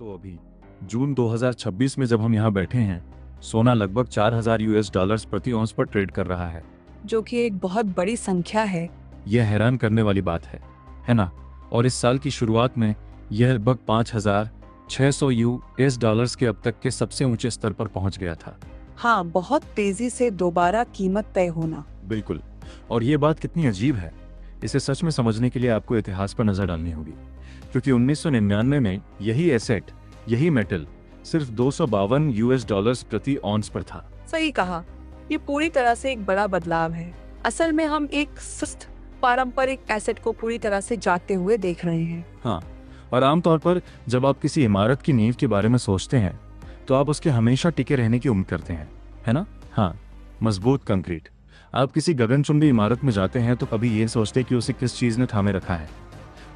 तो अभी जून 2026 में जब हम यहाँ बैठे हैं, सोना लगभग 4000 यूएस डॉलर्स प्रति औंस पर ट्रेड कर रहा है, जो कि एक बहुत बड़ी संख्या है। यह हैरान करने वाली बात है ना? और इस साल की शुरुआत में यह लगभग 5600 यूएस डॉलर्स के अब तक के सबसे ऊंचे स्तर पर पहुंच गया था। हाँ, बहुत तेजी से दोबारा कीमत तय होना। बिल्कुल। और ये बात कितनी अजीब है, इसे सच में समझने के लिए आपको इतिहास पर नजर डालनी होगी, क्योंकि 1999 में यही एसेट, यही मेटल सिर्फ 252 यूएस डॉलर्स प्रति ऑन्स पर था। सही कहा, ये पूरी तरह से एक बड़ा बदलाव है। असल में हम एक सुस्त पारंपरिक एसेट को पूरी तरह से जागते हुए देख रहे हैं। हाँ, और आमतौर पर जब आप किसी इमारत की नींव के बारे में सोचते हैं तो आप उसके हमेशा टिके रहने की उम्मीद करते हैं, है ना? हाँ, मजबूत कंक्रीट। आप किसी गगनचुंबी इमारत में जाते हैं तो कभी ये सोचते कि उसे किस चीज ने थामे रखा है।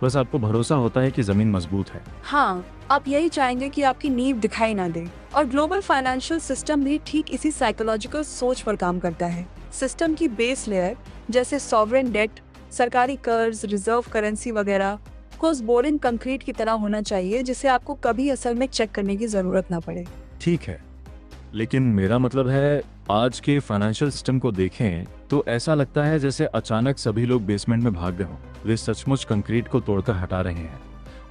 बस आपको भरोसा होता है कि जमीन मजबूत है। हाँ, आप यही चाहेंगे कि आपकी नींव दिखाई ना दे। और ग्लोबल फाइनेंशियल सिस्टम भी ठीक इसी साइकोलॉजिकल सोच पर काम करता है। सिस्टम की बेस लेयर जैसे सॉवरेन डेट, सरकारी कर्ज, रिजर्व करेंसी वगैरह को उस बोरिंग कंक्रीट की तरह होना चाहिए जिसे आपको कभी असल में चेक करने की जरूरत ना पड़े। ठीक है, लेकिन मेरा मतलब है आज के फाइनेंशियल सिस्टम को देखें तो ऐसा लगता है जैसे अचानक सभी लोग बेसमेंट में भाग गए हों। वे सचमुच कंक्रीट को तोड़कर हटा रहे हैं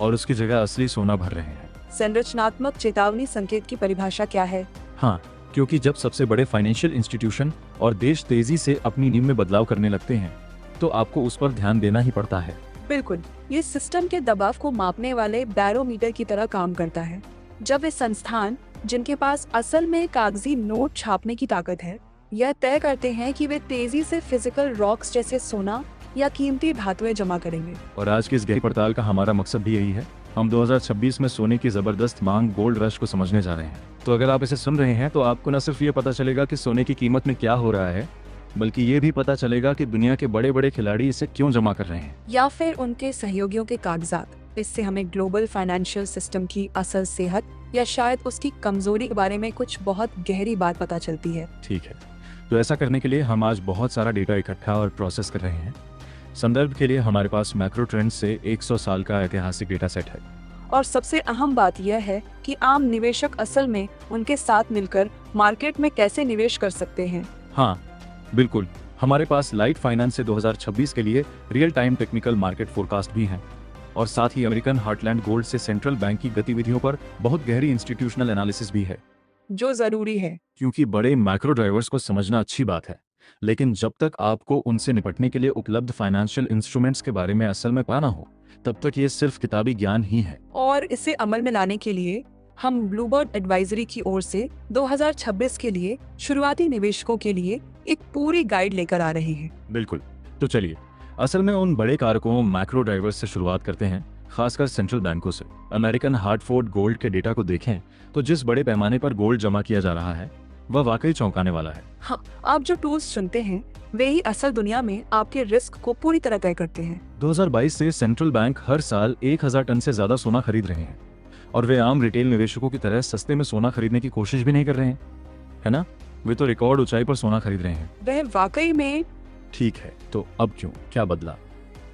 और उसकी जगह असली सोना भर रहे हैं। संरचनात्मक चेतावनी संकेत की परिभाषा क्या है? हाँ, क्योंकि जब सबसे बड़े फाइनेंशियल इंस्टीट्यूशन और देश तेजी से अपनी नींव में बदलाव करने लगते हैं तो आपको उस पर ध्यान देना ही पड़ता है। बिल्कुल, ये सिस्टम के दबाव को मापने वाले बैरोमीटर की तरह काम करता है। जब वे संस्थान जिनके पास असल में कागजी नोट छापने की ताकत है, यह तय करते हैं कि वे तेजी से फिजिकल रॉक्स जैसे सोना या कीमती धातुएं जमा करेंगे। और आज की इस गहरी पड़ताल का हमारा मकसद भी यही है। हम 2026 में सोने की जबरदस्त मांग, गोल्ड रश को समझने जा रहे हैं। तो अगर आप इसे सुन रहे हैं तो आपको न सिर्फ ये पता चलेगा कि सोने की कीमत में क्या हो रहा है, बल्कि ये भी पता चलेगा कि दुनिया के बड़े बड़े खिलाड़ी इसे क्यों जमा कर रहे हैं, या फिर उनके सहयोगियों के कागजात। इससे हमें ग्लोबल फाइनेंशियल सिस्टम की असल सेहत या शायद उसकी कमजोरी के बारे में कुछ बहुत गहरी बात पता चलती है। ठीक है, तो ऐसा करने के लिए हम आज बहुत सारा डेटा इकट्ठा और प्रोसेस कर रहे हैं। संदर्भ के लिए हमारे पास मैक्रो ट्रेंड से 100 साल का ऐतिहासिक डेटा सेट है। और सबसे अहम बात यह है कि आम निवेशक असल में उनके साथ मिलकर मार्केट में कैसे निवेश कर सकते हैं। हाँ बिल्कुल, हमारे पास लाइट फाइनेंस से 2026 के लिए real time technical market forecast भी हैं, और साथ ही अमेरिकन हार्टलैंड गोल्ड से सेंट्रल बैंक की गतिविधियों पर बहुत गहरी इंस्टीट्यूशनल एनालिसिस भी है, जो जरूरी है। क्योंकि बड़े मैक्रो ड्राइवर्स को समझना अच्छी बात है, लेकिन जब तक आपको उनसे निपटने के लिए उपलब्ध फाइनेंशियल इंस्ट्रूमेंट्स के बारे में असल में पता हो, तब तक ये सिर्फ किताबी ज्ञान ही है। और इसे अमल में लाने के लिए हम ब्लूबर्ड एडवाइजरी की ओर से 2026 के लिए शुरुआती निवेशकों के लिए एक पूरी गाइड लेकर आ रहे हैं। बिल्कुल, तो चलिए असल में उन बड़े कारकों, मैक्रो ड्राइवर्स से शुरुआत करते हैं, खासकर सेंट्रल बैंकों से। अमेरिकन हार्टफोर्ड गोल्ड के डेटा को देखें तो जिस बड़े पैमाने पर गोल्ड जमा किया जा रहा है वह वाकई चौंकाने वाला है। हाँ, आप जो टूल्स चुनते हैं वे ही असल दुनिया में आपके रिस्क को पूरी तरह तय करते हैं। 2022 से सेंट्रल बैंक हर साल 1000 टन से ज्यादा सोना खरीद रहे हैं, और वे आम रिटेल निवेशकों की तरह सस्ते में सोना खरीदने की कोशिश भी नहीं कर रहे हैं, है ना? वे तो रिकॉर्ड ऊंचाई पर सोना खरीद रहे हैं। वह वाकई में ठीक है, तो अब क्यों, क्या बदला?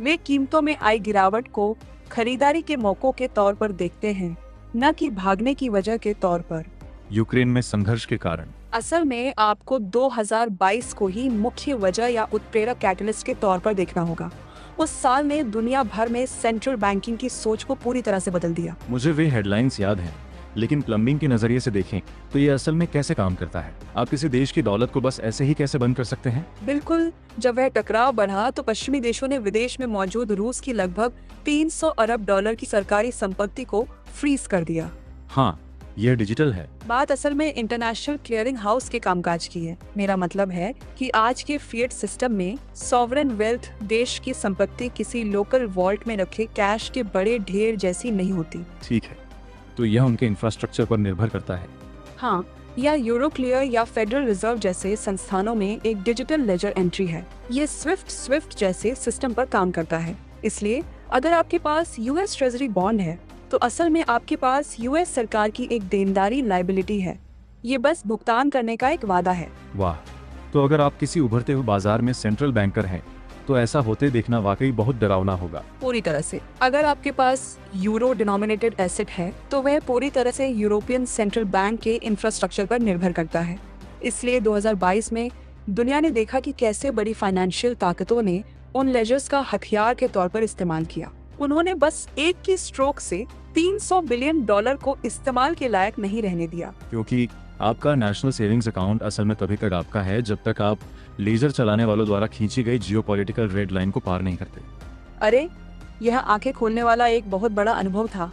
वे कीमतों में आई गिरावट को खरीदारी के मौकों के तौर पर देखते हैं, न कि भागने की वजह के तौर पर। यूक्रेन में संघर्ष के कारण असल में आपको 2022 को ही मुख्य वजह या उत्प्रेरक कैटलिस्ट के तौर पर देखना होगा। उस साल ने दुनिया भर में सेंट्रल बैंकिंग की सोच को पूरी तरह से बदल दिया। मुझे वे हेडलाइंस याद हैं, लेकिन प्लम्बिंग के नजरिए से देखें तो ये असल में कैसे काम करता है? आप किसी देश की दौलत को बस ऐसे ही कैसे बंद कर सकते हैं? बिल्कुल, जब वह टकराव बढ़ा तो पश्चिमी देशों ने विदेश में मौजूद रूस की लगभग 300 अरब डॉलर की सरकारी संपत्ति को फ्रीज कर दिया। हाँ, यह डिजिटल है। बात असल में इंटरनेशनल क्लियरिंग हाउस के कामकाज की है। मेरा मतलब है कि आज के फिएट सिस्टम में सॉवरेन वेल्थ देश की संपत्ति किसी लोकल वॉल्ट में रखे कैश के बड़े ढेर जैसी नहीं होती। ठीक है, तो यह उनके इंफ्रास्ट्रक्चर पर निर्भर करता है। हाँ, या यूरोक्लियर या फेडरल रिजर्व जैसे संस्थानों में एक डिजिटल लेजर एंट्री है। ये स्विफ्ट जैसे सिस्टम पर काम करता है। इसलिए अगर आपके पास यूएस ट्रेजरी बॉन्ड है तो असल में आपके पास यूएस सरकार की एक देनदारी लायबिलिटी है। ये बस भुगतान करने का एक वादा है। वाह, तो अगर आप किसी उभरते हुए बाजार में सेंट्रल बैंकर हैं तो ऐसा होते देखना वाकई बहुत डरावना होगा। पूरी तरह से। अगर आपके पास यूरो डिनोमिनेटेड एसेट है तो वह पूरी तरह से यूरोपियन सेंट्रल बैंक के इंफ्रास्ट्रक्चर पर निर्भर करता है। इसलिए 2022 में दुनिया ने देखा कि कैसे बड़ी फाइनेंशियल ताकतों ने उन लेजर्स का हथियार के तौर पर इस्तेमाल किया। उन्होंने बस एक की स्ट्रोक से $300 बिलियन को इस्तेमाल के लायक नहीं रहने दिया। क्योंकि आपका नेशनल सेविंग्स अकाउंट असल में तभी तक आपका है जब तक आप लेजर चलाने वालों द्वारा खींची गई जियोपॉलिटिकल रेड लाइन को पार नहीं करते। अरे, यह आंखें खोलने वाला एक बहुत बड़ा अनुभव था।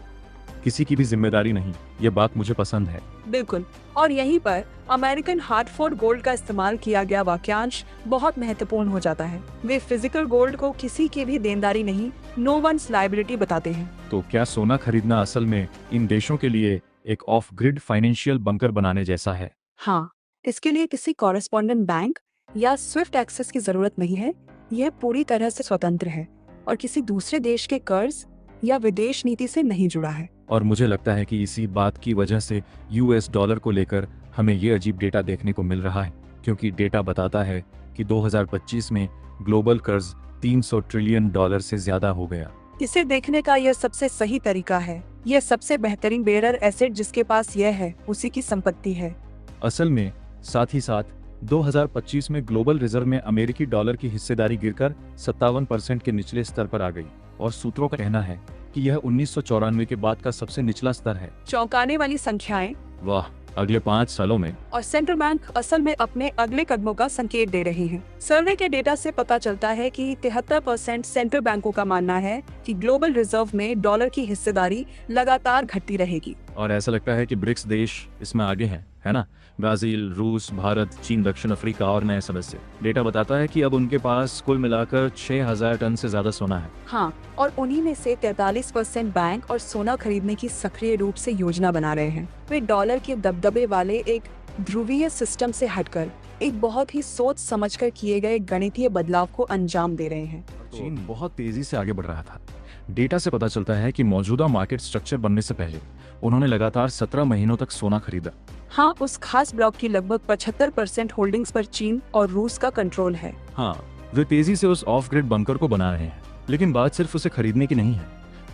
किसी की भी जिम्मेदारी नहीं, ये बात मुझे पसंद है। बिल्कुल। और यहीं पर अमेरिकन हार्टफोर्ड गोल्ड का इस्तेमाल किया गया वाक्यांश बहुत महत्वपूर्ण हो जाता है। वे फिजिकल गोल्ड को किसी की भी देनदारी नहीं, नो वंस लायबिलिटी बताते हैं। तो क्या सोना खरीदना असल में इन देशों के लिए एक ऑफ ग्रिड फाइनेंशियल बंकर बनाने जैसा है? हाँ, इसके लिए किसी कॉरेस्पॉन्डेंट बैंक या स्विफ्ट एक्सेस की जरूरत नहीं है। यह पूरी तरह से स्वतंत्र है और किसी दूसरे देश के कर्ज या विदेश नीति से नहीं जुड़ा है। और मुझे लगता है कि इसी बात की वजह से यूएस डॉलर को लेकर हमें ये अजीब डेटा देखने को मिल रहा है, क्योंकि डेटा बताता है कि 2025 में ग्लोबल कर्ज $300 ट्रिलियन से ज्यादा हो गया। इसे देखने का यह सबसे सही तरीका है। यह सबसे बेहतरीन बेरर एसेट जिसके पास यह है, उसी की संपत्ति है। असल में साथ ही साथ 2025 में ग्लोबल रिजर्व में अमेरिकी डॉलर की हिस्सेदारी गिरकर 57% के निचले स्तर पर आ गई और सूत्रों का कहना है कि यह 1994 के बाद का सबसे निचला स्तर है। चौंकाने वाली संख्याएं। वाह, अगले 5 सालों में। और सेंट्रल बैंक असल में अपने अगले कदमों का संकेत दे रहे हैं। सर्वे के डेटा से पता चलता है कि 73% सेंट्रल बैंकों का मानना है कि ग्लोबल रिजर्व में डॉलर की हिस्सेदारी लगातार घटती रहेगी। और ऐसा लगता है कि ब्रिक्स देश इसमें आगे हैं, है ना? ब्राजील, रूस, भारत, चीन, दक्षिण अफ्रीका और नए सदस्य। डेटा बताता है कि अब उनके पास कुल मिलाकर 6000 टन से ज्यादा सोना है। हाँ, और उन्हीं में से 43% बैंक और सोना खरीदने की सक्रिय रूप से योजना बना रहे हैं। वे डॉलर के दबदबे वाले एक ध्रुवीय सिस्टम से हटकर एक बहुत ही सोच समझकर किए गए गणितीय बदलाव को अंजाम दे रहे हैं। चीन बहुत तेजी से आगे बढ़ रहा था। डेटा से पता चलता है कि मौजूदा मार्केट स्ट्रक्चर बनने से पहले उन्होंने लगातार 17 महीनों तक सोना खरीदा। हाँ, उस खास ब्लॉक की लगभग 75% होल्डिंग्स पर चीन और रूस का कंट्रोल है। हाँ, वे तेजी से उस ऑफ ग्रिड बंकर को बना रहे हैं। लेकिन बात सिर्फ उसे खरीदने की नहीं है,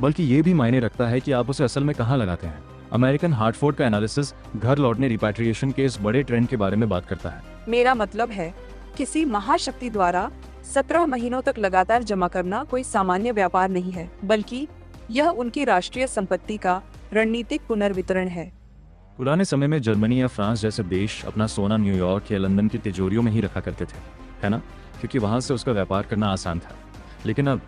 बल्कि ये भी मायने रखता है कि आप उसे असल में कहाँ लगाते हैं। अमेरिकन हार्टफोर्ड का एनालिसिस घर लौटने रिपैट्रिएशन के इस बड़े ट्रेंड के बारे में बात करता है। मेरा मतलब है, किसी महाशक्ति द्वारा 17 महीनों तक लगातार जमा करना कोई सामान्य व्यापार नहीं है, बल्कि यह उनकी राष्ट्रीय संपत्ति का रणनीतिक पुनर्वितरण है। पुराने समय में जर्मनी या फ्रांस जैसे देश अपना सोना न्यूयॉर्क या लंदन की तिजोरियों में ही रखा करते थे, है ना? क्योंकि वहां से उसका व्यापार करना आसान था। लेकिन अब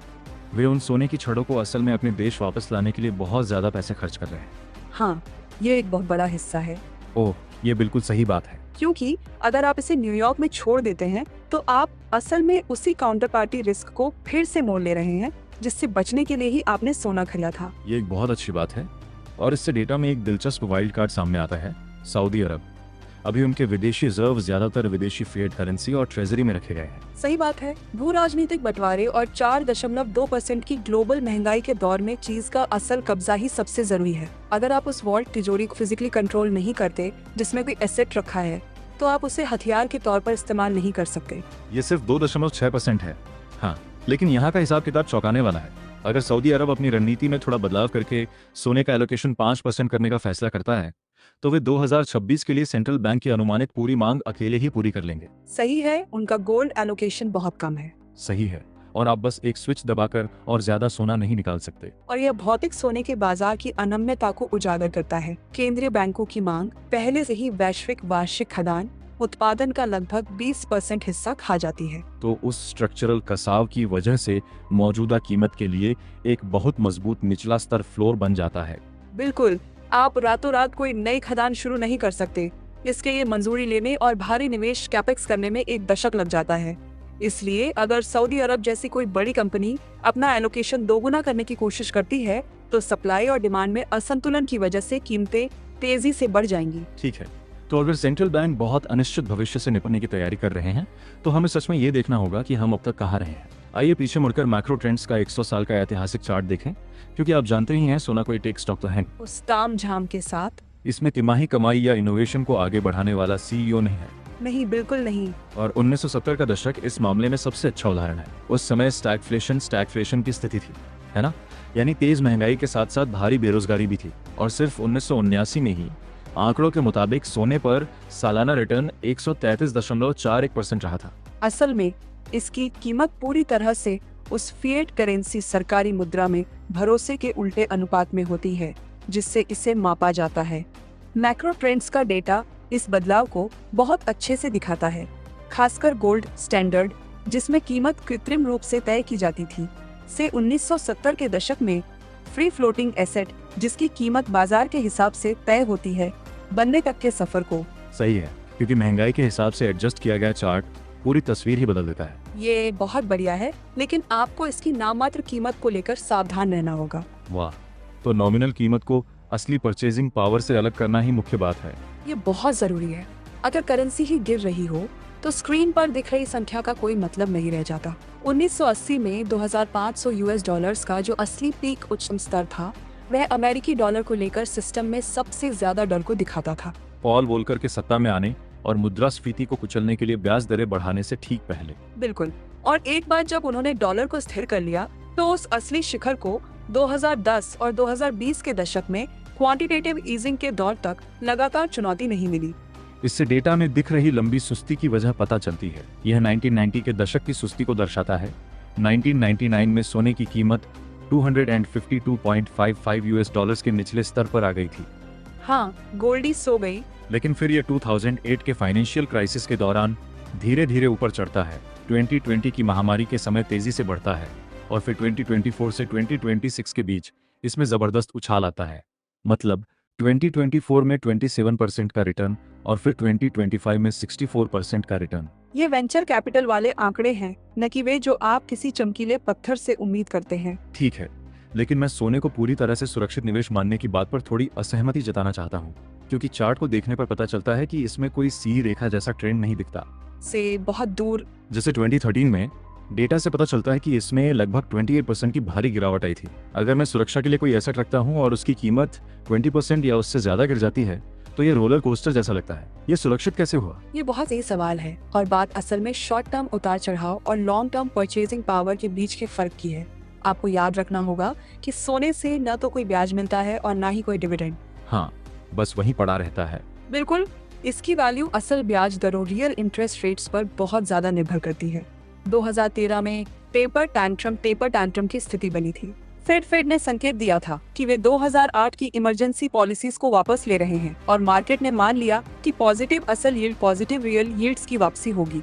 वे उन सोने की छड़ों को असल में अपने देश वापस लाने के लिए बहुत ज्यादा पैसे खर्च कर रहे हैं। हाँ, ये एक बहुत बड़ा हिस्सा है। ओह, ये बिल्कुल सही बात है। क्योंकि अगर आप इसे न्यूयॉर्क में छोड़ देते हैं तो आप असल में उसी काउंटर पार्टी रिस्क को फिर से मोल ले रहे हैं जिससे बचने के लिए ही आपने सोना खरीदा था। ये एक बहुत अच्छी बात है और इससे डेटा में एक दिलचस्प वाइल्ड कार्ड सामने आता है। सऊदी अरब। अभी उनके विदेशी रिजर्व ज्यादातर विदेशी फिएट करेंसी और ट्रेजरी में रखे गए हैं। सही बात है। भू राजनीतिक बंटवारे और 4.2% की ग्लोबल महंगाई के दौर में चीज का असल कब्जा ही सबसे जरूरी है। अगर आप उस वॉल्ट तिजोरी को फिजिकली कंट्रोल नहीं करते जिसमें कोई एसेट रखा है, तो आप उसे हथियार के तौर पर इस्तेमाल नहीं कर सकते। ये सिर्फ 2.6% है। हाँ, लेकिन यहाँ का हिसाब किताब चौंकाने वाला है। अगर सऊदी अरब अपनी रणनीति में थोड़ा बदलाव करके सोने का एलोकेशन 5% करने का फैसला करता है, तो वे 2026 के लिए सेंट्रल बैंक की अनुमानित पूरी मांग अकेले ही पूरी कर लेंगे। सही है, उनका गोल्ड एलोकेशन बहुत कम है। सही है, और आप बस एक स्विच दबाकर और ज्यादा सोना नहीं निकाल सकते। और यह भौतिक सोने के बाजार की अनम्यता को उजागर करता है। केंद्रीय बैंकों की मांग पहले से ही वैश्विक वार्षिक खदान उत्पादन का लगभग 20% हिस्सा खा जाती है। तो उस स्ट्रक्चरल कसाव की वजह से मौजूदा कीमत के लिए एक बहुत मजबूत निचला स्तर फ्लोर बन जाता है। बिल्कुल, आप रातों रात कोई नई खदान शुरू नहीं कर सकते। इसके लिए मंजूरी लेने और भारी निवेश कैपेक्स करने में 1 दशक लग जाता है। इसलिए अगर सऊदी अरब जैसी कोई बड़ी कंपनी अपना एलोकेशन दोगुना करने की कोशिश करती है, तो सप्लाई और डिमांड में असंतुलन की वजह से कीमतें तेजी से बढ़ जाएंगी। ठीक है, तो अगर सेंट्रल बैंक बहुत अनिश्चित भविष्य से निपटने की तैयारी कर रहे हैं, तो हमें सच में ये देखना होगा कि हम अब तक कहाँ रहे हैं। आइए पीछे मुड़कर मैक्रो ट्रेंड्स का 100 साल का ऐतिहासिक चार्ट देखें, क्योंकि आप जानते ही हैं सोना कोई टेक स्टॉक तो है। उस ताम झाम के साथ इसमें तिमाही कमाई या इनोवेशन को आगे बढ़ाने वाला CEO नहीं है। नहीं, बिल्कुल नहीं। और 1970 का दशक इस मामले में सबसे अच्छा उदाहरण है। उस समय स्टैगफ्लेशन की स्थिति थी, है ना? यानी तेज महंगाई के साथ साथ भारी बेरोजगारी भी थी। और सिर्फ 1979 में ही आंकड़ों के मुताबिक सोने पर सालाना रिटर्न 133.41% रहा था। असल में इसकी कीमत पूरी तरह से उस फिएट करेंसी सरकारी मुद्रा में भरोसे के उल्टे अनुपात में होती है जिससे इसे मापा जाता है। मैक्रो ट्रेंड्स का डेटा इस बदलाव को बहुत अच्छे से दिखाता है, खासकर गोल्ड स्टैंडर्ड जिसमें कीमत कृत्रिम रूप से तय की जाती थी, से 1970 के दशक में फ्री फ्लोटिंग एसेट जिसकी कीमत बाजार के हिसाब से तय होती है बनने तक के सफर को। सही है, क्योंकि महंगाई के हिसाब से एडजस्ट किया गया चार्ट पूरी तस्वीर ही बदल देता है। ये बहुत बढ़िया है, लेकिन आपको इसकी नाममात्र कीमत को लेकर सावधान रहना होगा। वाह, तो नॉमिनल कीमत को असली परचेजिंग पावर से अलग करना ही मुख्य बात है। ये बहुत जरूरी है। अगर करेंसी ही गिर रही हो तो स्क्रीन पर दिख रही संख्या का कोई मतलब नहीं रह जाता। 1980 में 2500 यूएस डॉलर्स का जो असली पीक उच्चतम स्तर था, वह अमेरिकी डॉलर को लेकर सिस्टम में सबसे ज्यादा डर को दिखाता था। पॉल वोल्कर के सत्ता में आने और मुद्रास्फीति को कुचलने के लिए ब्याज दरें बढ़ाने से ठीक पहले। बिल्कुल। और एक बार जब उन्होंने डॉलर को स्थिर कर लिया तो उस असली शिखर को 2010 और 2020 के दशक में क्वांटिटेटिव ईजिंग के दौर तक लगातार चुनौती नहीं मिली। इससे डेटा में दिख रही लंबी सुस्ती की वजह पता चलती है। यह 1990 के दशक की सुस्ती को दर्शाता है। 1999 में सोने की कीमत 252.55 यूएस डॉलर्स के निचले स्तर पर आ गई थी। हाँ, गोल्डी सो गई। लेकिन फिर यह 2008 के फाइनेंशियल क्राइसिस के दौरान धीरे धीरे ऊपर चढ़ता है। 2020 की महामारी के समय तेजी से बढ़ता है और फिर 2024 से 2026 के बीच इसमें जबरदस्त उछाल आता है। मतलब 2024 में 27% का रिटर्न और फिर 2025 में 64% का रिटर्न। ये वेंचर कैपिटल वाले आंकड़े हैं, न कि वे जो आप किसी चमकीले पत्थर से उम्मीद करते हैं। ठीक है, लेकिन मैं सोने को पूरी तरह से सुरक्षित निवेश मानने की बात पर थोड़ी असहमति जताना चाहता हूँ, क्योंकि चार्ट को देखने पर पता चलता है कि इसमें कोई सी रेखा जैसा ट्रेंड नहीं दिखता। से बहुत दूर। जैसे 2013 में डेटा से पता चलता है कि इसमें लगभग 28% की भारी गिरावट आई थी। अगर मैं सुरक्षा के लिए कोई एसेट रखता हूं और उसकी कीमत 20% या उससे ज्यादा गिर जाती है तो ये रोलर कोस्टर जैसा लगता है। ये सुरक्षित कैसे हुआ? ये बहुत सही सवाल है और बात असल में शॉर्ट टर्म उतार चढ़ाव और लॉन्ग टर्म परचेजिंग पावर के बीच के फर्क की है। आपको याद रखना होगा कि सोने से न तो कोई ब्याज मिलता है और न ही कोई डिविडेंड। हाँ, बस वही पड़ा रहता है। बिल्कुल, इसकी वैल्यू असल ब्याज दरों रियल इंटरेस्ट रेट्स पर बहुत ज्यादा निर्भर करती है। 2013 में टेपर टैंट्रम की स्थिति बनी थी। फेड ने संकेत दिया था कि वे 2008 की इमरजेंसी पॉलिसीज को वापस ले रहे हैं और मार्केट ने मान लिया कि पॉजिटिव असल यील्ड पॉजिटिव रियल यील्ड्स की वापसी होगी।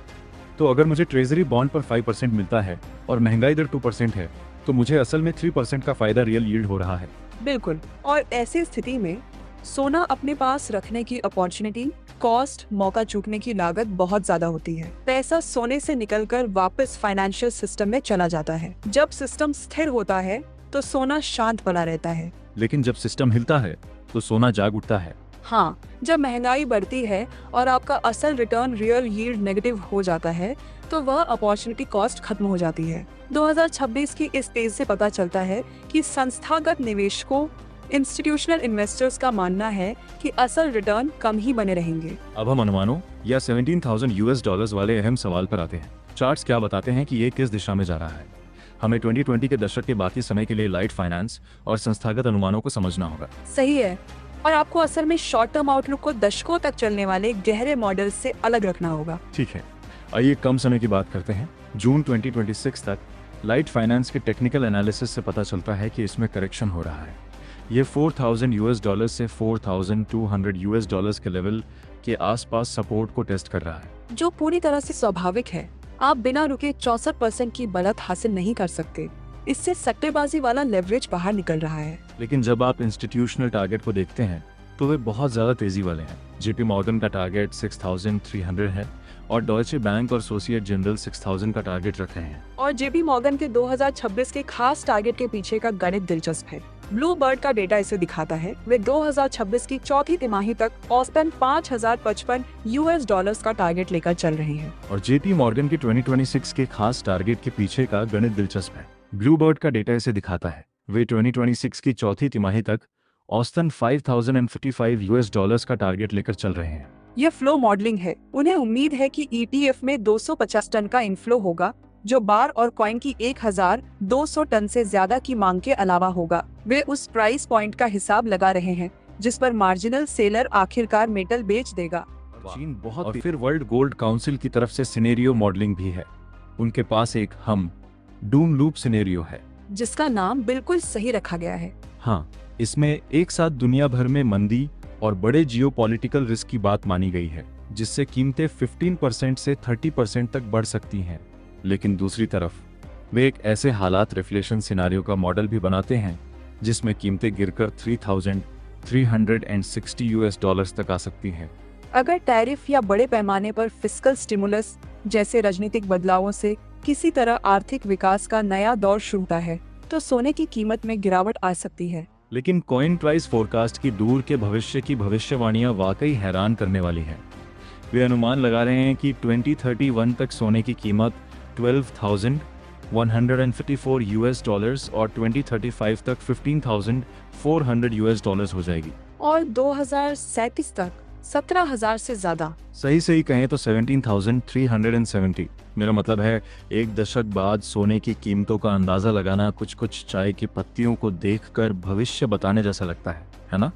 तो अगर मुझे ट्रेजरी बॉन्ड पर 5% मिलता है और महंगाई दर 2% है तो मुझे असल में 3% का फायदा रियल यील्ड हो रहा है। बिल्कुल, और ऐसी स्थिति में सोना अपने पास रखने की अपॉर्चुनिटी कॉस्ट, मौका चूकने की लागत बहुत ज्यादा होती है। पैसा सोने से निकलकर वापस फाइनेंशियल सिस्टम में चला जाता है। जब सिस्टम स्थिर होता है तो सोना शांत पड़ा रहता है, लेकिन जब सिस्टम हिलता है तो सोना जाग उठता है। हाँ, जब महंगाई बढ़ती है और आपका असल रिटर्न रियल यील्ड नेगेटिव हो जाता है तो वह अपॉर्चुनिटी कॉस्ट खत्म हो जाती है। 2026 की इस तेज से पता चलता है कि संस्थागत निवेशकों इंस्टीट्यूशनल इन्वेस्टर्स का मानना है कि असल रिटर्न कम ही बने रहेंगे। अब हम अनुमानों या 17,000 यूएस डॉलर्स वाले अहम सवाल पर आते हैं। चार्ट्स क्या बताते हैं कि ये किस दिशा में जा रहा है? हमें 2020 के दशक के बाकी समय के लिए लाइट फाइनेंस और संस्थागत अनुमानों को समझना होगा। सही है, और आपको असल में शॉर्ट टर्म आउटलुक को दशकों तक चलने वाले गहरे मॉडल से अलग रखना होगा। ठीक है, आइए कम समय की बात करते हैं। जून 2026 तक लाइट फाइनेंस के टेक्निकल एनालिसिस से पता चलता है कि इसमें करेक्शन हो रहा है। ये 4,000 यूएस डॉलर से 4,200 यूएस डॉलर्स के लेवल के आसपास सपोर्ट को टेस्ट कर रहा है, जो पूरी तरह से स्वाभाविक है। आप बिना रुके 64% की बढ़त हासिल नहीं कर सकते। इससे सट्टेबाजी वाला लेवरेज बाहर निकल रहा है। लेकिन जब आप इंस्टीट्यूशनल टारगेट को देखते हैं तो वे बहुत ज्यादा तेजी वाले हैं। जेपी मॉर्गन का टारगेट 6,300 है और डॉयचे बैंक और एसोसिएट जनरल 6,000 का टारगेट रख रहे हैं। और जेपी मॉर्गन के 2026 के खास टारगेट के पीछे का गणित दिलचस्प है। ब्लू बर्ड का डेटा इसे दिखाता है। वे 2026 की चौथी तिमाही तक औसतन 5,055 यूएस डॉलर्स का टारगेट लेकर चल रहे हैं। और जेपी मॉर्गन के 2026 के खास टारगेट के पीछे का गणित दिलचस्प है। ब्लू बर्ड का डेटा इसे दिखाता है। वे 2026 की चौथी तिमाही तक औसतन 5,055 यूएस डॉलर्स का टारगेट लेकर चल रहे हैं। यह फ्लो मॉडलिंग है। उन्हें उम्मीद है कि ETF में 250 टन का इनफ्लो होगा, जो बार और कॉइन की 1200 टन से ज्यादा की मांग के अलावा होगा। वे उस प्राइस पॉइंट का हिसाब लगा रहे हैं जिस पर मार्जिनल सेलर आखिरकार मेटल बेच देगा। चीन बहुत, और फिर वर्ल्ड गोल्ड काउंसिल की तरफ से सिनेरियो मॉडलिंग भी है। उनके पास एक डूम लूप सिनेरियो है, जिसका नाम बिल्कुल सही रखा गया है। हाँ, इसमें एक साथ दुनिया भर में मंदी और बड़े जियोपॉलिटिकल रिस्क की बात मानी गई है, जिससे कीमतें 15% से 30% तक बढ़ सकती हैं। लेकिन दूसरी तरफ वे एक ऐसे हालात रिफ्लेशन सिनारियो का मॉडल भी बनाते हैं जिसमें कीमतें गिरकर 3,360 यूएस डॉलर्स तक आ सकती हैं। अगर टैरिफ या बड़े पैमाने पर फिस्कल स्टिमुलस जैसे राजनीतिक बदलावों से किसी तरह आर्थिक विकास का नया दौर शुरू होता है, तो सोने की कीमत में गिरावट आ सकती है। लेकिन कॉइन प्राइस फोरकास्ट की दूर के भविष्य की भविष्यवाणियां वाकई हैरान करने वाली हैं। वे अनुमान लगा रहे हैं कि 2031 तक सोने की कीमत 12,154 यूएस डॉलर्स और 2035 तक 15,400 यूएस डॉलर्स हो जाएगी, और 2037 तक 17,000 से ज्यादा। सही कहें तो 17,370। मेरा मतलब है, एक दशक बाद सोने की कीमतों का अंदाजा लगाना कुछ चाय की पत्तियों को देखकर भविष्य बताने जैसा लगता है ना?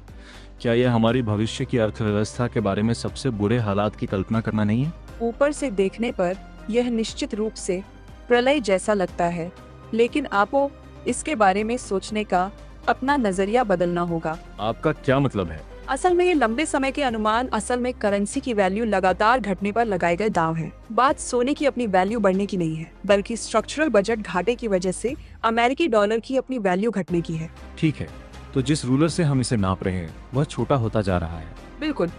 क्या यह हमारी भविष्य की अर्थव्यवस्था के बारे में सबसे बुरे हालात की कल्पना करना नहीं है? ऊपर से देखने पर यह निश्चित रूप से प्रलय जैसा लगता है, लेकिन आपको इसके बारे में सोचने का अपना नजरिया बदलना होगा। आपका क्या मतलब है? असल में ये लंबे समय के अनुमान असल में करेंसी की वैल्यू लगातार घटने पर लगाए गए दाव है। बात सोने की अपनी वैल्यू बढ़ने की नहीं है, बल्कि स्ट्रक्चरल बजट घाटे की वजह से अमेरिकी डॉलर की अपनी वैल्यू घटने की है। ठीक है, तो जिस रूलर से हम इसे नाप रहे हैं वह छोटा होता जा रहा है। बिल्कुल,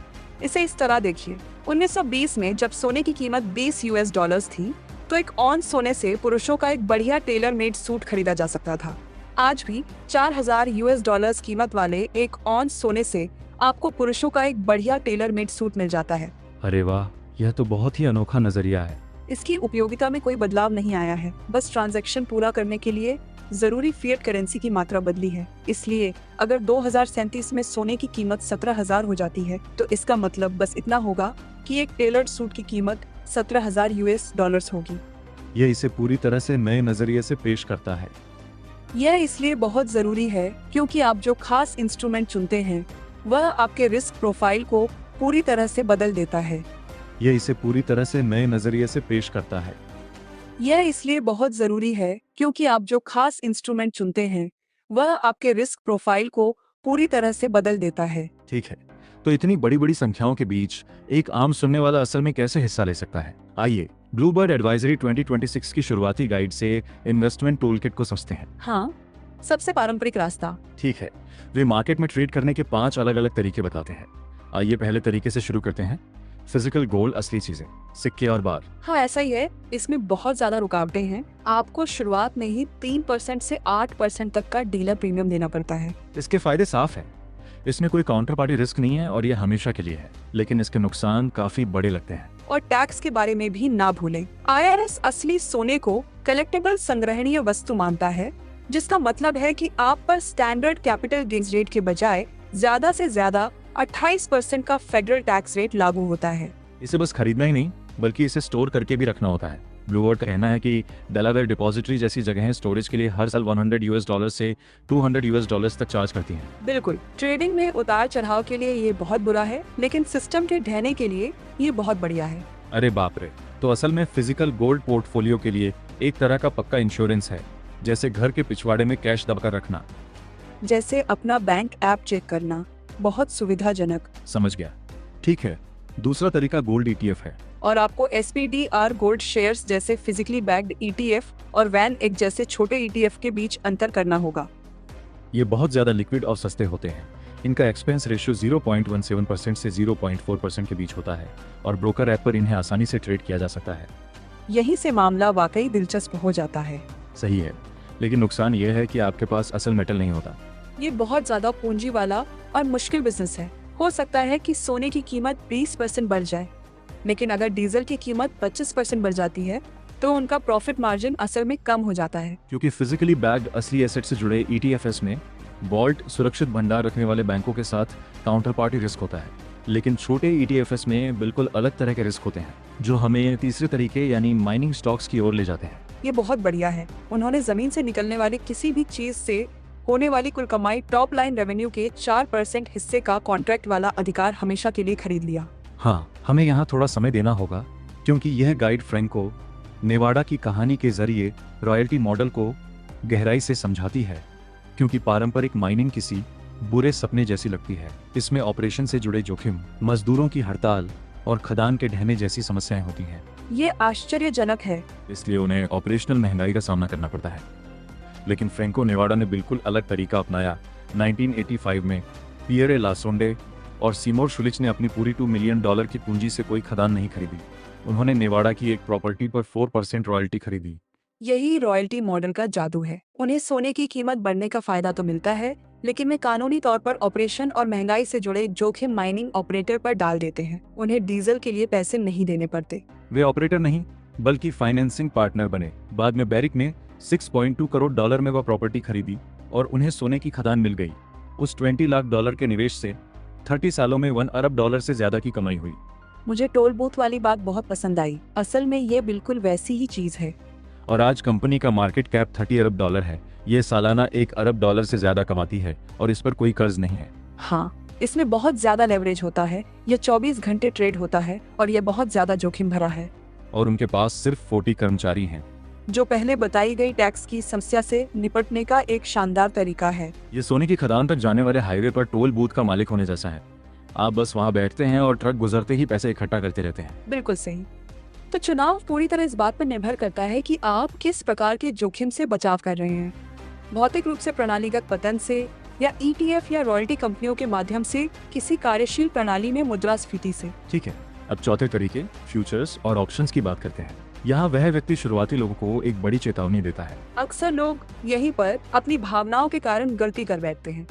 इसे इस तरह देखिए। 1920 में जब सोने की कीमत 20 यूएस डॉलर्स थी, तो एक ऑन सोने से पुरुषों का एक बढ़िया टेलर मेड सूट खरीदा जा सकता था। आज भी 4,000 यूएस डॉलर्स कीमत वाले एक ऑन सोने से आपको पुरुषों का एक बढ़िया टेलर मेड सूट मिल जाता है। अरे वाह, यह तो बहुत ही अनोखा नजरिया है। इसकी उपयोगिता में कोई बदलाव नहीं आया है, बस ट्रांजैक्शन पूरा करने के लिए जरूरी फिएट करेंसी की मात्रा बदली है। इसलिए अगर 2037 में सोने की कीमत 17,000 हो जाती है, तो इसका मतलब बस इतना होगा कि एक टेलर्ड सूट की कीमत 17,000 यूएस डॉलर्स होगी। यह इसे पूरी तरह से नए नजरिए से पेश करता है। यह इसलिए बहुत जरूरी है क्योंकि आप जो खास इंस्ट्रूमेंट चुनते हैं वह आपके रिस्क प्रोफाइल को पूरी तरह से बदल देता है। यह इसे पूरी तरह से नए नजरिए से पेश करता है। यह इसलिए बहुत जरूरी है क्योंकि आप जो खास इंस्ट्रूमेंट चुनते हैं वह आपके रिस्क प्रोफाइल को पूरी तरह से बदल देता है। ठीक है, तो इतनी बड़ी संख्याओं के बीच एक आम सुनने वाला असल में कैसे हिस्सा ले सकता है? आइए ब्लूबर्ड एडवाइजरी 2026 की शुरुआती गाइड से इन्वेस्टमेंट टूलकिट को समझते हैं। हाँ, सबसे पारंपरिक रास्ता। ठीक है, वे मार्केट में ट्रेड करने के 5 अलग-अलग तरीके बताते हैं। आइए पहले तरीके से शुरू करते हैं। फिजिकल गोल्ड, असली चीजें, सिक्के और बार। हाँ, ऐसा ही है। इसमें बहुत ज्यादा रुकावटें हैं। आपको शुरुआत में ही 3% से 8% तक का डीलर प्रीमियम देना पड़ता है। इसके फायदे साफ है, इसमें कोई काउंटर पार्टी रिस्क नहीं है और यह हमेशा के लिए है, लेकिन इसके नुकसान काफी बड़े लगते हैं। और टैक्स के बारे में भी ना भूलें। IRS असली सोने को कलेक्टेबल संग्रहणीय वस्तु मानता है, जिसका मतलब है कि आप पर स्टैंडर्ड कैपिटल गेन्स रेट के बजाय ज्यादा से ज्यादा 28% का फेडरल टैक्स रेट लागू होता है। इसे बस खरीदना ही नहीं, बल्कि इसे स्टोर करके भी रखना होता है। ब्लूबर्ड का कहना है कि डेलावेयर डिपॉजिटरी जैसी जगहें स्टोरेज के लिए हर साल 100 यूएस डॉलर से 200 यूएस डॉलर्स तक चार्ज करती हैं। बिल्कुल, ट्रेडिंग में उतार चढ़ाव के लिए ये बहुत बुरा है, लेकिन सिस्टम के ढहने के लिए ये बहुत बढ़िया है। अरे बाप रे, तो असल में फिजिकल गोल्ड पोर्टफोलियो के लिए एक तरह का पक्का इंश्योरेंस है, जैसे घर के पिछवाड़े में कैश दबकर रखना, जैसे अपना बैंक ऐप चेक करना। बहुत सुविधाजनक। समझ गया। ठीक है, दूसरा तरीका गोल्ड ETF है। और आपको SPDR गोल्ड शेयर्स जैसे फिजिकली बैक्ड ETF और वैन एक जैसे छोटे ETF के बीच अंतर करना होगा। ये बहुत ज्यादा लिक्विड और सस्ते होते हैं। इनका एक्सपेंस रेशियो 0.17% से 0.4% के बीच होता है और ब्रोकर ऐप पर इन्हें आसानी से ट्रेड किया जा सकता है। यहीं से मामला वाकई दिलचस्प हो जाता है। सही है, लेकिन नुकसान ये है कि आपके पास असल मेटल नहीं होता। ये बहुत ज्यादा पूंजी वाला और मुश्किल बिजनेस है। हो सकता है कि सोने की कीमत 20% बढ़ जाए, लेकिन अगर डीजल की कीमत 25% बढ़ जाती है तो उनका प्रॉफिट मार्जिन असल में कम हो जाता है। क्योंकि फिजिकली बैग्ड असली एसेट से जुड़े ETFs में वॉल्ट सुरक्षित भंडार रखने वाले बैंकों के साथ काउंटर पार्टी रिस्क होता है। लेकिन छोटे ETFs में बिल्कुल अलग तरह के रिस्क होते हैं जो हमें तीसरे तरीके यानी माइनिंग स्टॉक्स की ओर ले जाते हैं। ये बहुत बढ़िया है। उन्होंने जमीन से निकलने वाली किसी भी चीज से होने वाली कुल कमाई टॉप लाइन रेवेन्यू के 4% हिस्से का कॉन्ट्रैक्ट वाला अधिकार हमेशा के लिए खरीद लिया। हाँ, हमें यहाँ थोड़ा समय देना होगा क्योंकि यह गाइड फ्रैंको नेवाडा की कहानी के जरिए रॉयल्टी मॉडल को गहराई से समझाती है, क्योंकि पारंपरिक माइनिंग किसी बुरे सपने जैसी लगती है। इसमें ऑपरेशन से जुड़े जोखिम, मजदूरों की हड़ताल और खदान के ढहने जैसी समस्याएं होती हैं। ये आश्चर्यजनक है। इसलिए उन्हें ऑपरेशनल महंगाई का सामना करना पड़ता है। लेकिन फ्रैंको नेवाडा ने बिल्कुल अलग तरीका अपनाया। 1985 में पियरे लासोंडे और सीमोर शुलिच ने अपनी पूरी $2 मिलियन की पूंजी से कोई खदान नहीं खरीदी। उन्होंने नेवाडा की एक प्रॉपर्टी पर 4% रॉयल्टी खरीदी। यही रॉयल्टी मॉडल का जादू है। उन्हें सोने की कीमत बढ़ने का फायदा तो मिलता है, लेकिन वे कानूनी तौर पर ऑपरेशन और महंगाई से जुड़े जोखिम माइनिंग ऑपरेटर पर डाल देते हैं। उन्हें डीजल के लिए पैसे नहीं देने पड़ते। वे ऑपरेटर नहीं बल्कि फाइनेंसिंग पार्टनर बने। बाद में बैरिक ने $6.2 करोड़ में वह प्रॉपर्टी खरीदी और उन्हें सोने की खदान मिल गई। उस $20 लाख के निवेश से 30 सालों में $1 अरब से ज्यादा की कमाई हुई। मुझे टोल बूथ वाली बात बहुत पसंद आई। असल में ये बिल्कुल वैसी ही चीज है। और आज कंपनी का मार्केट कैप $30 अरब है। ये सालाना $1 अरब से ज्यादा कमाती है और इस पर कोई कर्ज नहीं है। हाँ, इसमें बहुत ज्यादा लेवरेज होता है। यह 24 घंटे ट्रेड होता है और यह बहुत ज्यादा जोखिम भरा है। और उनके पास सिर्फ 40 कर्मचारी हैं। जो पहले बताई गई टैक्स की समस्या से निपटने का एक शानदार तरीका है। ये सोने की खदान तक जाने वाले हाईवे पर टोल बूथ का मालिक होने जैसा है। आप बस वहाँ बैठते हैं और ट्रक गुजरते ही पैसे इकट्ठा करते रहते हैं। बिल्कुल सही। तो चुनाव पूरी तरह इस बात पर निर्भर करता है कि आप किस प्रकार के जोखिम से बचाव कर रहे हैं। भौतिक रूप से प्रणालीगत पतन से, या ETF या रॉयल्टी कंपनियों के माध्यम से, किसी कार्यशील प्रणाली में मुद्रास्फीति से। ठीक है, अब चौथे तरीके फ्यूचर्स और ऑप्शंस की बात करते हैं। यहाँ वह व्यक्ति शुरुआती लोगों को एक बड़ी चेतावनी देता है। अक्सर लोग यहीं पर अपनी भावनाओं के कारण गलती कर बैठते हैं।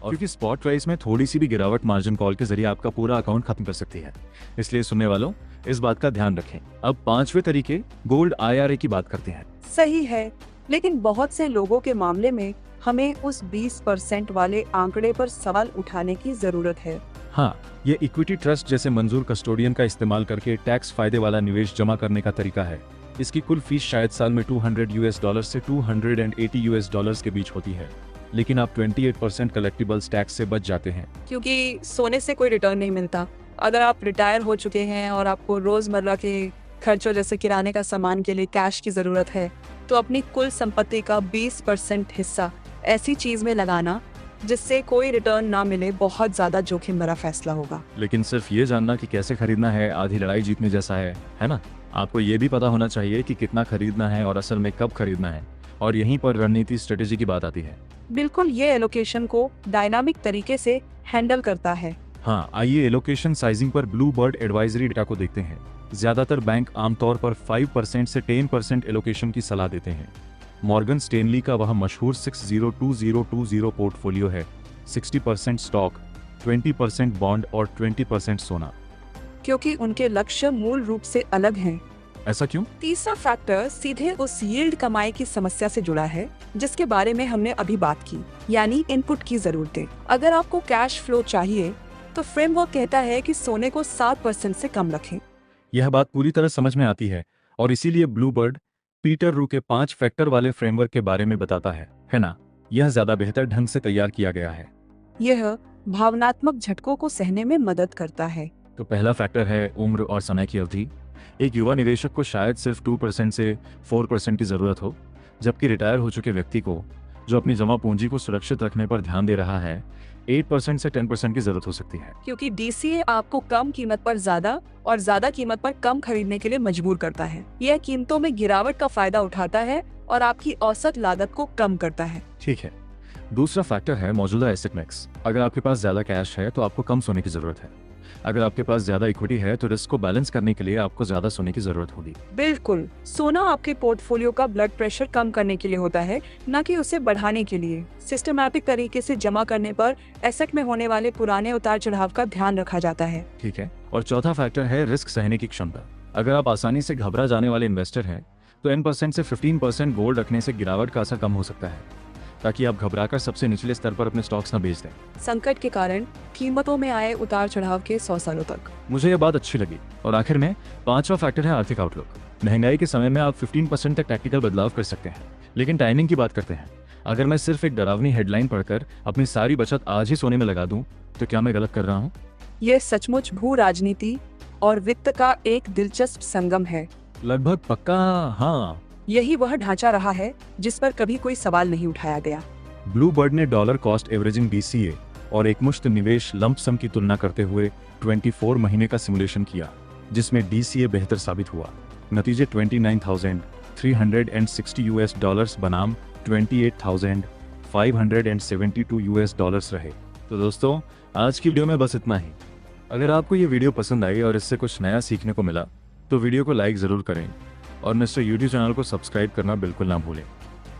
और क्योंकि स्पॉट प्राइस में थोड़ी सी भी गिरावट मार्जिन कॉल के जरिए आपका पूरा अकाउंट खत्म कर सकती है। इसलिए सुनने वालों, इस बात का ध्यान रखें। अब पांचवे तरीके गोल्ड IRA की बात करते हैं। सही है, लेकिन बहुत से लोगों के मामले में हमें उस 20% वाले आंकड़े पर सवाल उठाने की जरूरत है। हाँ, ये इक्विटी ट्रस्ट जैसे मंजूर कस्टोडियन का इस्तेमाल करके टैक्स फायदे वाला निवेश जमा करने का तरीका है। इसकी कुल फीस शायद साल में $200 से $280 के बीच होती है, लेकिन आप 28% कलेक्टिबल्स टैक्स से बच जाते हैं। क्योंकि सोने से कोई रिटर्न नहीं मिलता। अगर आप रिटायर हो चुके हैं और आपको रोजमर्रा के खर्चों जैसे किराने का सामान के लिए कैश की जरूरत है, तो अपनी कुल संपत्ति का 20% हिस्सा ऐसी चीज में लगाना जिससे कोई रिटर्न ना मिले बहुत ज्यादा जोखिम भरा फैसला होगा। लेकिन सिर्फ ये जानना कि कैसे खरीदना है आधी लड़ाई जीतने जैसा है ना? आपको ये भी पता होना चाहिए कि कितना खरीदना है और असल में कब खरीदना है, और यहीं पर रणनीति स्ट्रेटेजी की बात आती है। बिल्कुल, ये एलोकेशन को डायनामिक तरीके से हैंडल करता है। हाँ, आइए एलोकेशन साइजिंग पर ब्लूबर्ड एडवाइजरी डेटा को देखते हैं। ज्यादातर बैंक आमतौर पर 5% से 10% एलोकेशन की सलाह देते हैं। मॉर्गन स्टेनली का वह मशहूर 60-20-20 पोर्टफोलियो है। 60% स्टॉक, 20% बॉन्ड और 20% सोना। क्योंकि उनके लक्ष्य मूल रूप से अलग हैं। ऐसा क्यों? तीसरा फैक्टर सीधे उस यील्ड कमाई की समस्या से जुड़ा है जिसके बारे में हमने अभी बात की, यानी इनपुट की जरूरतें। अगर आपको कैश फ्लो चाहिए तो फ्रेमवर्क कहता है कि सोने को 7% से कम रखें। यह बात पूरी तरह समझ में आती है और इसीलिए ब्लूबर्ड पीटर रू के 5 फैक्टर वाले फ्रेमवर्क के बारे में बताता है ना? यह ज्यादा बेहतर ढंग से तैयार किया गया है। यह भावनात्मक झटकों को सहने में मदद करता है। तो पहला फैक्टर है उम्र और समय की अवधि। एक युवा निवेशक को शायद सिर्फ 2% से 4% की जरूरत हो, जबकि रिटायर हो चुके व्यक्ति को, जो अपनी जमा पूंजी को सुरक्षित रखने पर ध्यान दे रहा है, 8% से 10% की जरूरत हो सकती है। क्योंकि DCA आपको कम कीमत पर ज्यादा और ज्यादा कीमत पर कम खरीदने के लिए मजबूर करता है। यह कीमतों में गिरावट का फायदा उठाता है और आपकी औसत लागत को कम करता है। ठीक है, दूसरा फैक्टर है मौजूदा एसेट मिक्स। अगर आपके पास ज्यादा कैश है तो आपको कम सोने की जरूरत है। अगर आपके पास ज्यादा इक्विटी है तो रिस्क को बैलेंस करने के लिए आपको ज्यादा सोने की जरूरत होगी। बिल्कुल, सोना आपके पोर्टफोलियो का ब्लड प्रेशर कम करने के लिए होता है, न कि उसे बढ़ाने के लिए। सिस्टमैटिक तरीके से जमा करने पर एसेट में होने वाले पुराने उतार चढ़ाव का ध्यान रखा जाता है। ठीक है, और चौथा फैक्टर है रिस्क सहने की क्षमता। अगर आप आसानी से घबरा जाने वाले इन्वेस्टर हैं तो 10% से 15% गोल्ड रखने से गिरावट का असर कम हो सकता है। ताकि आप घबराकर सबसे निचले स्तर पर अपने स्टॉक्स ना बेच दें। संकट के कारण कीमतों में आए उतार चढ़ाव के 100 सालों तक। मुझे ये बात अच्छी लगी। और आखिर में 5वां फैक्टर है आर्थिक आउटलुक। महंगाई के समय में आप 15% तक टैक्टिकल बदलाव कर सकते हैं, लेकिन टाइमिंग की बात करते हैं। अगर मैं सिर्फ एक डरावनी हेडलाइन पढ़कर अपनी सारी बचत आज ही सोने में लगा दूं, तो क्या मैं गलत कर रहा हूं? यह सचमुच भू राजनीति और वित्त का एक दिलचस्प संगम है। लगभग पक्का हाँ। यही वह ढांचा रहा है जिस पर कभी कोई सवाल नहीं उठाया गया। ब्लूबर्ड ने डॉलर कॉस्ट एवरेजिंग DCA और एकमुश्त निवेश लंप सम की तुलना करते हुए 24 महीने का सिमुलेशन किया, जिसमें DCA बेहतर साबित हुआ। नतीजे $29,360 बनाम $28,572 रहे। तो दोस्तों, आज की वीडियो में बस इतना ही। अगर आपको ये वीडियो पसंद आई और इससे कुछ नया सीखने को मिला तो वीडियो को लाइक ज़रूर करें और मिस्टर यूट्यूब चैनल को सब्सक्राइब करना बिल्कुल ना भूलें।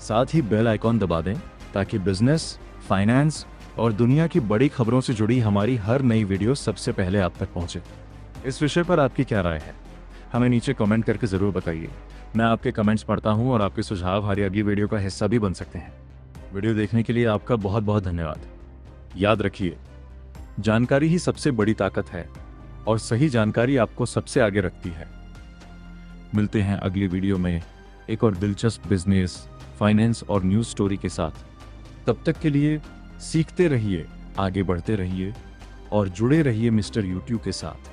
साथ ही बेल आइकॉन दबा दें ताकि बिजनेस, फाइनेंस और दुनिया की बड़ी खबरों से जुड़ी हमारी हर नई वीडियो सबसे पहले आप तक पहुंचे। इस विषय पर आपकी क्या राय है, हमें नीचे कमेंट करके ज़रूर बताइए। मैं आपके कमेंट्स पढ़ता हूं और आपके सुझाव हमारी अगली वीडियो का हिस्सा भी बन सकते हैं। वीडियो देखने के लिए आपका बहुत बहुत धन्यवाद। याद रखिए, जानकारी ही सबसे बड़ी ताकत है और सही जानकारी आपको सबसे आगे रखती है। मिलते हैं अगली वीडियो में एक और दिलचस्प बिजनेस, फाइनेंस और न्यूज़ स्टोरी के साथ। तब तक के लिए सीखते रहिए, आगे बढ़ते रहिए और जुड़े रहिए मिस्टर यूट्यूब के साथ।